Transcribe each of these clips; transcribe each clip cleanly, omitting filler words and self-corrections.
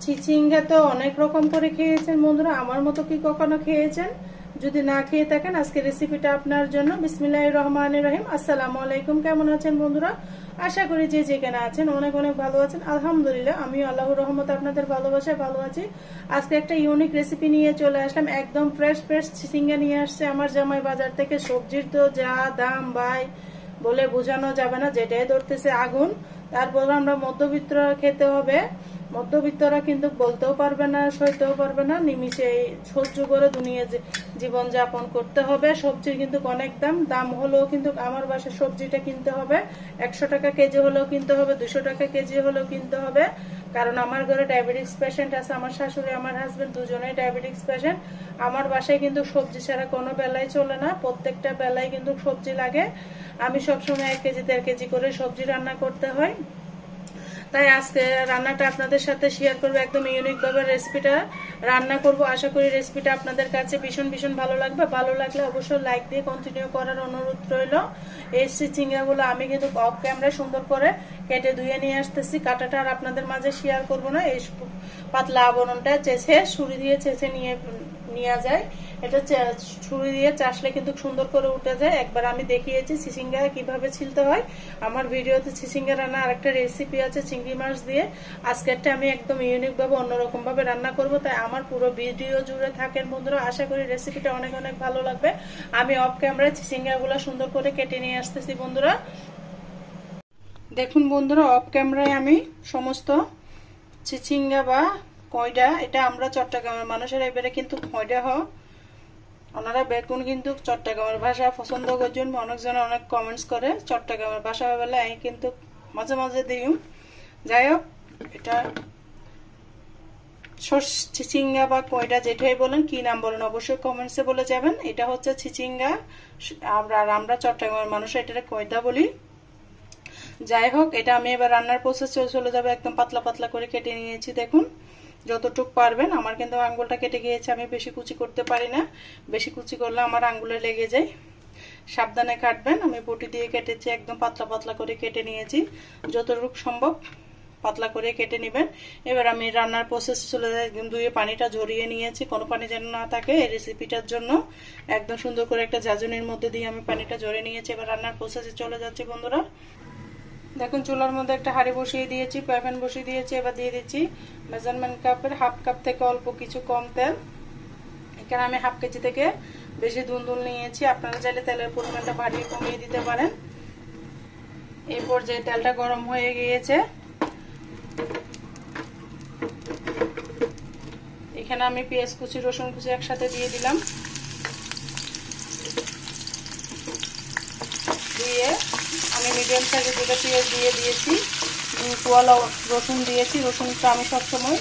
চিচিঙ্গা তো অনেক রকম করে খেয়েছেন বন্ধুরা, আমার মতো কি কখনো খেয়েছেন? যদি না খেয়ে থাকেন আজকে রেসিপিটা আপনার জন্য। বিসমিল্লাহির রহমানির রহিম। আসসালামু আলাইকুম। কেমন আছেন বন্ধুরা? আশা করি যে যেখানে আছেন অনেক অনেক ভালো আছেন। আলহামদুলিল্লাহ আমিও আল্লাহর রহমতে আপনাদের ভালোবাসায় ভালো আছি। আজকে একটা ইউনিক রেসিপি নিয়ে চলে আসলাম। একদম ফ্রেশ ফ্রেশ চিচিঙ্গা নিয়ে আসছে আমার জামাই বাজার থেকে। সবজির তো যা দাম ভাই বলে বোঝানো যাবে না, যেটাই ধরতেছে আগুন। তারপর আমরা মধ্যবিত্তরা খেতে হবে, মধ্যবিত্তরা কিন্তু বলতেও পারবে না, সইতেও পারবে না, নিমিশে সহ্য করে দুনিয়া জীবন যাপন করতে হবে। সবজির কিন্তু অনেক দাম হলেও কিন্তু আমার বাসায় সবজিটা কিনতে হবে। 100 টাকা কেজি হলেও কিনতে হবে, 200 টাকা কেজি হলেও কিনতে হবে। কারণ আমার ঘরে ডায়াবেটিক্স পেশেন্ট আছে, আমার শাশুড়ি আমার হাজবেন্ড দুজনেই ডায়াবেটিক্স পেশেন্ট। আমার বাসায় কিন্তু সবজি ছাড়া কোনো বেলায় চলে না, প্রত্যেকটা বেলায় কিন্তু সবজি লাগে। আমি সবসময় 1 কেজি 1.5 কেজি করে সবজি রান্না করতে হয়। তাই আজকে রান্নাটা আপনাদের সাথে শেয়ার করবো, একদম ইউনিক ভাবে রেসিপিটা রান্না করব। আশা করি রেসিপিটা আপনাদের কাছে ভীষণ ভীষণ ভালো লাগবে। ভালো লাগলে অবশ্যই লাইক দিয়ে কন্টিনিউ করার অনুরোধ রইল। এই চিচিঙ্গাগুলো আমি কিন্তু অফ ক্যামেরায় সুন্দর করে কেটে ধুয়ে নিয়ে আসতেছি। কাটাটা আর আপনাদের মাঝে শেয়ার করব না। এই পাতলা আবরণটা চেঁচে ছুরি দিয়ে চেঁচে নিয়ে যায়। এটা ছুরি দিয়ে চাষলে কিন্তু সুন্দর করে উঠে যায়। একবার আমি দেখিয়েছি চিচিঙ্গা কিভাবে ছিলতে হয়। আমার ভিডিওতে চিচিঙ্গা রান্না আরেকটা রেসিপি আছে চিংড়ি মাছ দিয়ে। আজকেরটা আমি একদম ইউনিক ভাবে অন্যরকম ভাবে রান্না করব। তাই আমার পুরো ভিডিও জুড়ে থাকেন বন্ধুরা। আশা করি রেসিপিটা অনেক অনেক ভালো লাগবে। আমি অফ ক্যামেরায় চিচিঙ্গা গুলা সুন্দর করে কেটে নিয়ে আসতেছি বন্ধুরা। দেখুন বন্ধুরা, অফ ক্যামেরায় আমি সমস্ত চিচিঙ্গা বা কয়ডা, এটা আমরা চট্টগ্রামের মানুষের এবারে কিন্তু কয়ডা হয়, ওনারা বেগুন কিন্তু চট্টগ্রামের ভাষা পছন্দ করছেন। অনেকজন অনেক কমেন্টস করে চট্টগ্রামের ভাষা বলে, আমি কিন্তু মাঝে মাঝে দিই। যাই হোক, এটা চিচিঙ্গা বা কয়ডা যেটাই বলেন, কি নাম বলেন অবশ্যই কমেন্টসে বলে যাবেন। এটা হচ্ছে চিচিঙ্গা, আমরা চট্টগ্রামের মানুষ এটা কয়ডা বলি। যাই হোক, এটা আমি এবার রান্নার প্রসেস চলে যাবে। একদম পাতলা পাতলা করে কেটে নিয়েছি, দেখুন যতটুক পারবেন। আমার কিন্তু আঙ্গুলটা কেটে গিয়েছে, আমি বেশি কুচি করতে পারি না, বেশি কুচি করলে আমার আঙ্গুলে লেগে যায়। সাবধানে কাটবেন। আমি বটি দিয়ে কেটেছি, একদম পাতলা পাতলা করে কেটে নিয়েছি। যতটুকু সম্ভব পাতলা করে কেটে নেবেন। এবার আমি রান্নার প্রসেস চলে যাই। একদম ধুয়ে পানিটা ঝরিয়ে নিয়েছি, কোনো পানি যেন না থাকে এই রেসিপিটার জন্য। একদম সুন্দর করে একটা ঝাঁঝুনির মধ্যে দিয়ে আমি পানিটা ঝরিয়ে নিয়েছি। এবার রান্নার প্রসেসে চলে যাচ্ছি বন্ধুরা। দেখুন চুলার মধ্যে একটা হাঁড়ি বসিয়ে দিয়েছি, প্যান বসিয়ে দিয়েছি। এবার দিয়ে দিচ্ছি মেজারমেন্ট কাপের হাফ কাপ থেকে অল্প কিছু কম তেল। এখানে আমি হাফ কেজি থেকে বেশি দুল নিয়েছি। আপনারা চাইলে তেলের পরিমাণটা বাড়িয়ে কমিয়ে দিতে পারেন। এরপর যে তেলটা গরম হয়ে গিয়েছে, এখানে আমি পেঁয়াজ কুচি রসুন কুচি একসাথে দিয়ে দিলাম। দিয়ে আমি মিডিয়াম সাইজের 2টা পেঁয়াজ দিয়ে দিয়েছি, 2 কোয়া রসুন দিয়েছি। রসুনটা আমি সবসময়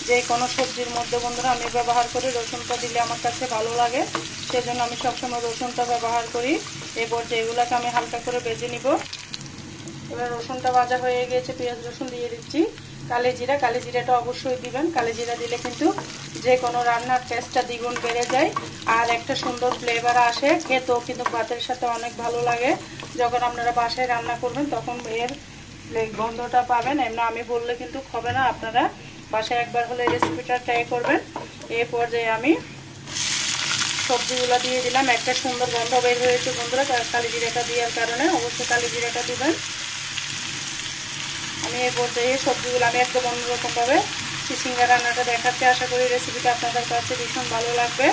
যে কোনো সবজির মধ্যে বন্ধুরা আমি ব্যবহার করি। রসুনটা দিলে আমার কাছে ভালো লাগে, সেজন্য আমি সবসময় রসুনটা ব্যবহার করি। এরপর যেগুলোকে আমি হালকা করে ভেজে নিব। এবার রসুনটা ভাজা হয়ে গিয়েছে, পেঁয়াজ রসুন দিয়ে দিচ্ছি। কালি জিরা, কালি জিরাটা অবশ্যই দিবেন। কালি জিরা দিলে কিন্তু যে কোনো রান্নার টেস্টটা দ্বিগুণ বেড়ে যায় আর একটা সুন্দর ফ্লেভার আসে। খেতেও কিন্তু ভাতের সাথে অনেক ভালো লাগে। যখন আপনারা বাসায় রান্না করবেন তখন এর গন্ধটা পাবেন। এমনি আমি বললে কিন্তু হবে না, আপনারা বাসায় একবার হলে রেসিপিটা ট্রাই করবেন। এই পর্যায়ে আমি সবজিগুলো দিয়ে দিলাম। একটা সুন্দর গন্ধ বের হয়েছে বন্ধুরা কালি জিরাটা দেওয়ার কারণে, অবশ্যই কালি জিরাটা দিবেন। আমি এই পর্যায়ে সবজিগুলো আমি একদম অন্যরকমভাবে চিচিঙ্গা রান্নাটা দেখাচ্ছি। আশা করি রেসিপিটা আপনাদের কাছে ভীষণ ভালো লাগবে।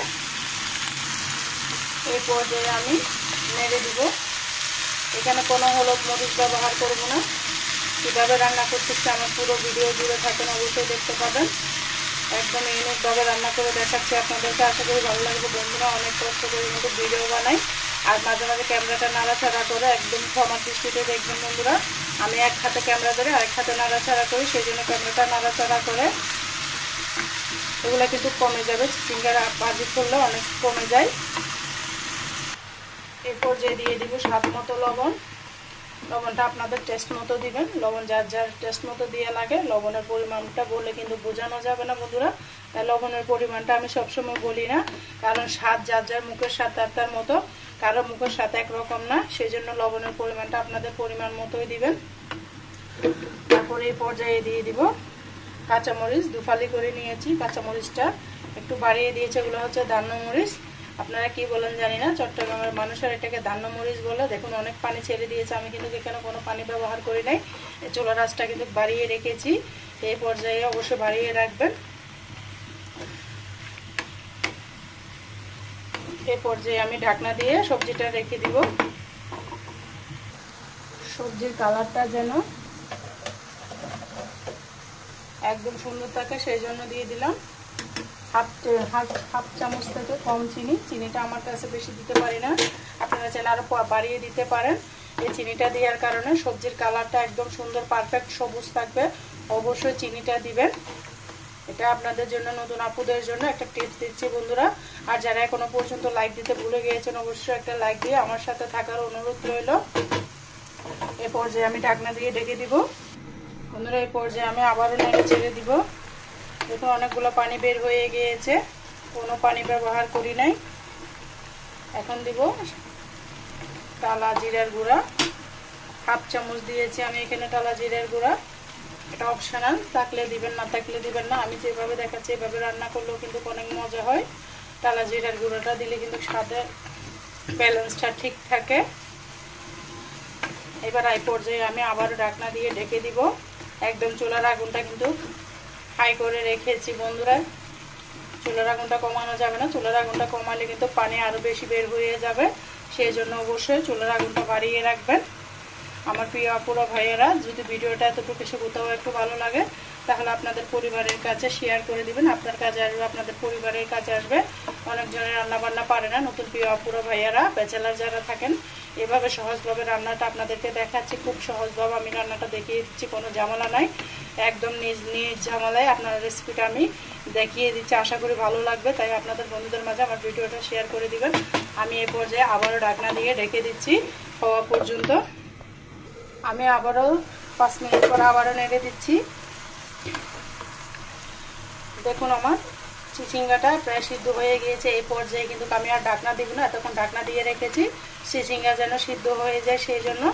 এই পর্যায়ে আমি নেড়ে দিব। এখানে কোনো হলুদ মরিচ ব্যবহার করব না। কীভাবে রান্না করতেছি আমার পুরো ভিডিও জুড়ে থাকেন, অবশ্যই দেখতে পাবেন। একদম ইউনিকভাবে রান্না করে দেখাচ্ছি আপনাদেরকে। আশা করি ভালো লাগবে বন্ধুরা। অনেক কষ্ট করে কিন্তু ভিডিও বানাই আর মাঝে মাঝে ক্যামেরাটা নাড়াচাড়া করে, একদম ক্ষমার দৃষ্টিতে দেখবেন বন্ধুরা। আমি এক হাতে ক্যামেরা ধরে আরেক হাতে নাড়াচাড়া করি, সেই জন্য ক্যামেরাটা নাড়াচাড়া করে। এগুলো কিন্তু কমে যাবে, চিচিঙ্গার ভাজি করলে অনেক কমে যায়। এরপর যে দিয়ে দিব স্বাদ মতো লবণ। লবণটা আপনাদের টেস্ট মতো দিবেন। লবণ যার যার টেস্ট মতো দিয়ে লাগে। লবণের পরিমাণটা বলে কিন্তু বোঝানো যাবে না বন্ধুরা। তাই লবণের পরিমাণটা আমি সবসময় বলি না, কারণ স্বাদ যার যার মুখের স্বাদ তার মতো, কারো মুখের স্বাদ একরকম না। সেই জন্য লবণের পরিমাণটা আপনাদের পরিমাণ মতোই দিবেন। তারপরে এই পর্যায়ে দিয়ে দিব কাঁচামরিচ দুফালি করে নিয়েছি, কাঁচামরিচটা একটু বাড়িয়ে দিয়েছে, এগুলো হচ্ছে দান্ন মরিচ, আপনারা কি বলেন জানি না, চট্টগ্রামের মানুষের এটাকে দান্ন মরিচ বলে। দেখুন অনেক পানি ছেড়ে দিয়েছে, আমি কিন্তু এখানে কোনো পানি ব্যবহার করি নাই, চুলার আঁচটা কিন্তু বাড়িয়ে রেখেছি, এই পর্যায়ে অবশ্যই বাড়িয়ে রাখবেন। এই পর্যায়ে আমি ঢাকনা দিয়ে সবজিটা রেখে দিব, সবজির কালারটা যেন একদম সুন্দর থাকে সেই জন্য দিয়ে দিলাম হাফ চামচ থেকে কম চিনি। চিনিটা আমার কাছে বেশি দিতে পারি না, আপনারা চাইলে আরও বাড়িয়ে দিতে পারেন। এই চিনিটা দেওয়ার কারণে সবজির কালারটা একদম সুন্দর পারফেক্ট সবুজ থাকবে, অবশ্যই চিনিটা দিবেন। এটা আপনাদের জন্য, নতুন আপুদের জন্য একটা টিপস দিচ্ছি বন্ধুরা। আর যারা এখনো পর্যন্ত লাইক দিতে ভুলে গিয়েছেন অবশ্যই একটা লাইক দিয়ে আমার সাথে থাকার অনুরোধ রইল। এ পর্যায়ে আমি ঢাকনা দিয়ে ঢেকে দিব বন্ধুরা। এই পর্যায়ে আমি আবারও নেড়ে ছেড়ে দিব। দেখুন অনেকগুলো পানি বের হয়ে গিয়েছে, কোনো পানি ব্যবহার করি নাই। এখন দিব টালা জিরার গুঁড়া, হাফ চামচ দিয়েছি আমি এখানে টালা জিরার গুঁড়া। এটা অপশনাল, থাকলে দিবেন না থাকলে দিবেন না, আমি যেভাবে দেখাচ্ছি এভাবে রান্না করলেও কিন্তু অনেক মজা হয়। টালা জিরার গুঁড়োটা দিলে কিন্তু স্বাদের ব্যালেন্সটা ঠিক থাকে। এবার এই পর্যায়ে আমি আবারও ঢাকনা দিয়ে ঢেকে দিব। একদম চুলার আগুনটা কিন্তু হাই করে রেখেছি বন্ধুরা, চুলার আগুনটা কমানো যাবে না, চুলার আগুনটা কমালে কিন্তু পানি আরও বেশি বের হয়ে যাবে, সেই জন্য অবশ্যই চুলার আগুনটা বাড়িয়ে রাখবেন। আমার প্রিয় আপুরা ভাইয়েরা, যদি ভিডিওটা এতটুকু এসে কোথাও একটু ভালো লাগে তাহলে আপনাদের পরিবারের কাছে শেয়ার করে দিবেন, আপনার কাজে আসবে, আপনাদের পরিবারের কাছে আসবে। অনেকজনের রান্নাবান্না পারে না, নতুন প্রিয় আপুরা ভাইয়েরা, ব্যাচেলার যারা থাকেন, এভাবে সহজভাবে রান্নাটা আপনাদেরকে দেখাচ্ছি, খুব সহজভাবে আমি রান্নাটা দেখিয়ে দিচ্ছি, কোনো ঝামেলা নাই, একদম নিজ ঝামেলায় আপনার রেসিপিটা আমি দেখিয়ে দিচ্ছি। আশা করি ভালো লাগবে, তাই আপনাদের বন্ধুদের মাঝে আমার ভিডিওটা শেয়ার করে দিবেন। আমি এই পর্যায়ে আবারও ঢাকনা দিয়ে ঢেকে দিচ্ছি হওয়া পর্যন্ত। আমি আবারও 5 মিনিট পর আবারও নেড়ে দিচ্ছি। দেখুন আমার চিচিঙ্গাটা প্রায় সিদ্ধ হয়ে গিয়েছে, এই পর্যায়ে কিন্তু আমি আর ঢাকনা দিব না, এতক্ষণ ঢাকনা দিয়ে রেখেছি চিচিঙ্গা যেন সিদ্ধ হয়ে যায়, সেই জন্য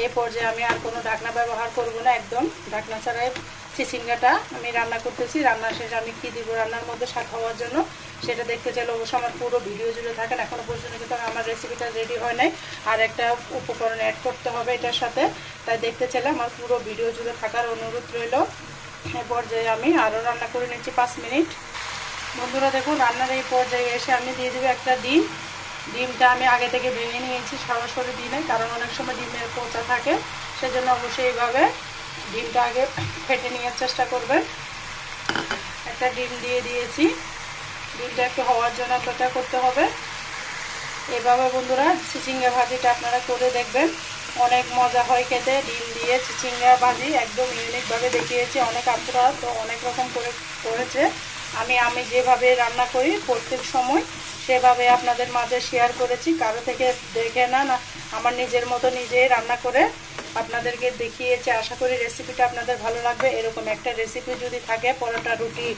এই পর্যায়ে আমি আর কোনো ঢাকনা ব্যবহার করব না, একদম ঢাকনা ছাড়াই চিচিঙ্গাটা আমি রান্না করতেছি। রান্না শেষে আমি কি দিব রান্নার মধ্যে স্বাদ হওয়ার জন্য সেটা দেখতে চাইলে অবশ্যই আমার পুরো ভিডিও জুড়ে থাকেন। এখনো পর্যন্ত কিন্তু আমার রেসিপিটা রেডি হয় নাই, আর একটা উপকরণ অ্যাড করতে হবে এটার সাথে, তাই দেখতে চাইলে আমার পুরো ভিডিও জুড়ে থাকার অনুরোধ রইল। এই পর্যায়ে আমি আরও রান্না করে নিচ্ছি 5 মিনিট বন্ধুরা। দেখুন রান্নার এই পর্যায়ে এসে আমি দিয়ে দেবো একটা ডিম। ডিমটা আমি আগে থেকে ভেঙে নিয়েছি, সরাসরি দিই নাই, কারণ অনেক সময় ডিমের পচা থাকে, সেজন্য অবশ্যই এইভাবে ডিমটা আগে ফেটে নেওয়ার চেষ্টা করবেন। একটা ডিম দিয়ে দিয়েছি, ডিমটা একটু হওয়ার জন্য অপেক্ষা করতে হবে। এভাবে বন্ধুরা চিচিঙ্গা ভাজিটা আপনারা করে দেখবেন, অনেক মজা হয় খেতে। ডিম দিয়ে চিচিঙ্গা ভাজি একদম ইউনিকভাবে দেখিয়েছি, অনেক আপুরা তো অনেক রকম করে করেছে, আমি যেভাবে রান্না করি প্রত্যেক সময় সেভাবে আপনাদের মাঝে শেয়ার করেছি, কারো থেকে দেখে না আমার নিজের মতো নিজেই রান্না করে আপনাদেরকে দেখিয়েছি। আশা করি রেসিপিটা আপনাদের ভালো লাগবে। এরকম একটা রেসিপি যদি থাকে পরোটা রুটি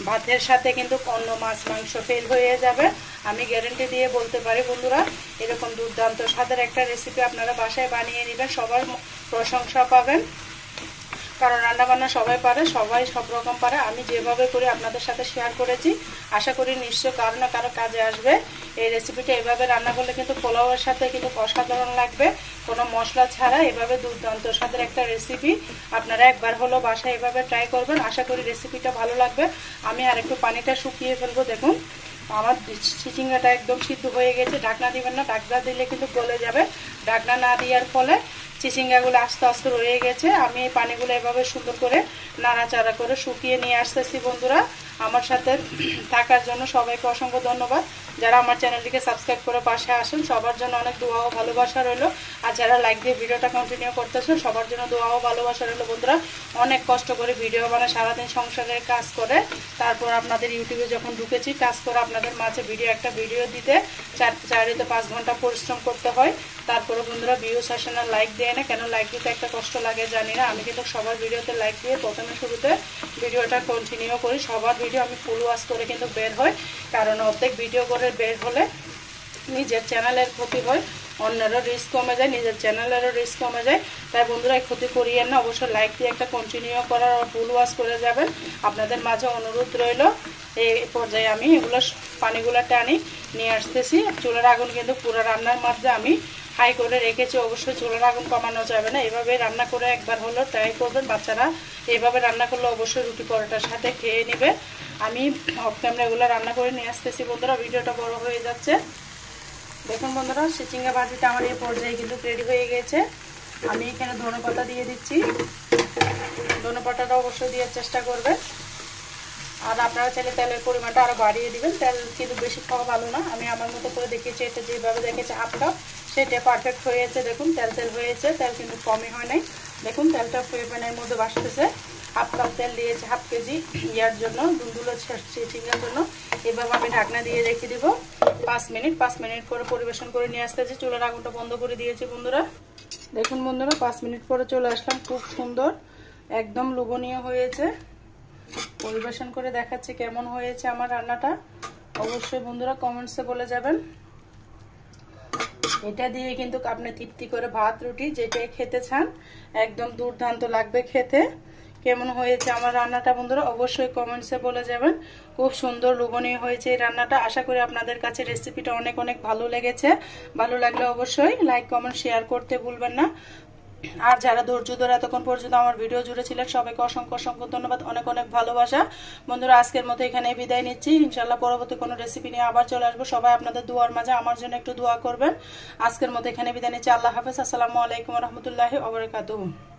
ভাতের সাথে কিন্তু অন্য মাছ মাংস ফেল হয়ে যাবে, আমি গ্যারান্টি দিয়ে বলতে পারি বন্ধুরা। এরকম দুর্দান্ত স্বাদের একটা রেসিপি আপনারা বাসায় বানিয়ে নেবেন, সবার প্রশংসা পাবেন, কারণ রান্নাবান্না সবাই পারে, সবাই সব রকম পারে। আমি যেভাবে করি আপনাদের সাথে শেয়ার করেছি, আশা করি নিশ্চয় কারো না কারো কাজে আসবে। এই রেসিপিটা এভাবে রান্না করলে কিন্তু পোলাওয়ের সাথে কিন্তু অসাধারণ লাগবে, কোনো মশলা ছাড়া এভাবে দুর্দান্ত স্বাদের একটা রেসিপি। আপনারা একবার হলো বাসায় এভাবে ট্রাই করবেন, আশা করি রেসিপিটা ভালো লাগবে। আমি আর একটু পানিটা শুকিয়ে ফেলবো। দেখুন আমার চিচিঙ্গাটা একদম সিদ্ধ হয়ে গেছে, ঢাকনা দিবেন না, ঢাকনা দিলে কিন্তু গলে যাবে। ঢাকনা না দেওয়ার ফলে চিচিঙ্গাগুলো আস্তে আস্তে রয়ে গেছে। আমি এই পানিগুলো এভাবে সুন্দর করে নাড়াচাড়া করে শুকিয়ে নিয়ে আসতেছি বন্ধুরা। আমার সাথে থাকার জন্য সবাইকে অসংখ্য ধন্যবাদ। যারা আমার চ্যানেলটিকে সাবস্ক্রাইব করে পাশে আসেন সবার জন্য অনেক দোয়া ও ভালোবাসা রইল, আর যারা লাইক দিয়ে ভিডিওটা কন্টিনিউ করতেছেন সবার জন্য দোয়া ও ভালোবাসা রইল বন্ধুরা। অনেক কষ্ট করে ভিডিও বানায়, সারাদিন সংসারের কাজ করে, তারপর আপনাদের ইউটিউবে যখন ঢুকেছি কাজ করে আপনাদের মাঝে একটা ভিডিও দিতে 4 থেকে 5 ঘন্টা পরিশ্রম করতে হয়। তারপরে বন্ধুরা ভিউজ আসে না, লাইক দেয় না, কেন লাইক দিতে একটা কষ্ট লাগে জানি না। আমি কিন্তু সবার ভিডিওতে লাইক দিয়ে প্রথমে শুরুতে ভিডিওটা কন্টিনিউ করি, সবার ভিডিও আমি ফুল ওয়াচ করে কিন্তু বের হয়, কারণ অর্ধেক ভিডিও করে বের হলে নিজের চ্যানেলের ক্ষতি হয়। অন্যেরও রিস্ক কমে যায়, নিজের চ্যানেলেরও রিস্ক কমে যায়। তাই বন্ধুরা এই ক্ষতি করিয়েন না, অবশ্যই লাইক দিয়ে একটা কন্টিনিউ করার ফুল ওয়াশ করে যাবেন। আপনাদের মাঝে অনুরোধ রইল। এই পর্যায়ে আমি এগুলো পানিগুলো টানি নিয়ে আসতেছি। চুলার আগুন কিন্তু পুরো রান্নার মধ্যে আমি হাই করে রেখেছি। অবশ্যই চুলার আগুন কমানো যাবে না, এভাবে রান্না করে একবার হলো ট্রাই করবেন। বাচ্চারা এইভাবে রান্না করলে অবশ্যই রুটি পরোটার সাথে খেয়ে নেবে। আমি অফ ক্যামেরা এগুলো রান্না করে নিয়ে আসতেছি বন্ধুরা, ভিডিওটা বড় হয়ে যাচ্ছে। দেখুন বন্ধুরা, চিচিঙ্গা ভাজিটা আমার এই পর্যায়ে কিন্তু রেডি হয়ে গেছে। আমি এখানে ধনেপাতা দিয়ে দিচ্ছি। ধনেপাতাটা অবশ্যই দেওয়ার চেষ্টা করবেন। আর আপনারা চাইলে তেলের পরিমাণটা আরও বাড়িয়ে দিবেন। তেল কিন্তু বেশি খাওয়া ভালো না। আমি আমার মতো করে দেখিয়েছি, এটা যেভাবে দেখেছি হাফ কাপ, সেটা পারফেক্ট হয়েছে। দেখুন তেল তেল হয়েছে, তেল কিন্তু কমই হয় নাই। দেখুন তেলটা ফ্রাই প্যানের মধ্যে ভাসতেছে। হাফ কাপ তেল দিয়েছে, হাফ কেজি ইয়ার জন্য, দুলদুলো চিচিঙ্গার জন্য। এভাবে আমি ঢাকনা দিয়ে রেখে দিব 5 মিনিট। 5 মিনিট পরে পরিবেশন করে নিয়ে আসতেছি। চুলার আগুনটা বন্ধ করে দিয়েছি বন্ধুরা। দেখুন বন্ধুরা, 5 মিনিট পরে চলে আসলাম। খুব সুন্দর, একদম লোভনীয় হয়েছে। পরিবেশন করে দেখাচ্ছি কেমন হয়েছে আমার রান্নাটা। অবশ্যই বন্ধুরা কমেন্টসে বলে যাবেন। এটা দিয়ে কিন্তু আপনি তৃপ্তি করে ভাত রুটি যেটাই খেতে চান, একদম দুর্দান্ত লাগবে খেতে। কেমন হয়েছে আমার রান্নাটা বন্ধুরা অবশ্যই কমেন্টসে বলে যাবেন। খুব সুন্দর লোভনীয় হয়েছে এই রান্নাটা। আশা করি আপনাদের কাছে রেসিপিটা অনেক অনেক ভালো লেগেছে। ভালো লাগলে অবশ্যই লাইক কমেন্ট শেয়ার করতে ভুলবেন না। আর যারা ধৈর্য ধরে এতক্ষণ পর্যন্ত আমার ভিডিও জুড়ে ছিলেন, সবাইকে অসংখ্য অসংখ্য ধন্যবাদ, অনেক অনেক ভালোবাসা। বন্ধুরা আজকের মতো এখানে বিদায় নিচ্ছি। ইনশাল্লাহ পরবর্তী কোনো রেসিপি নিয়ে আবার চলে আসবো। সবাই আপনাদের দোয়ার মাঝে আমার জন্য একটু দোয়া করবেন। আজকের মতো এখানে বিদায় নিচ্ছি। আল্লাহ হাফেজ। আসসালামু আলাইকুম রহমতুল্লাহি ওয়া বারাকাতুহু।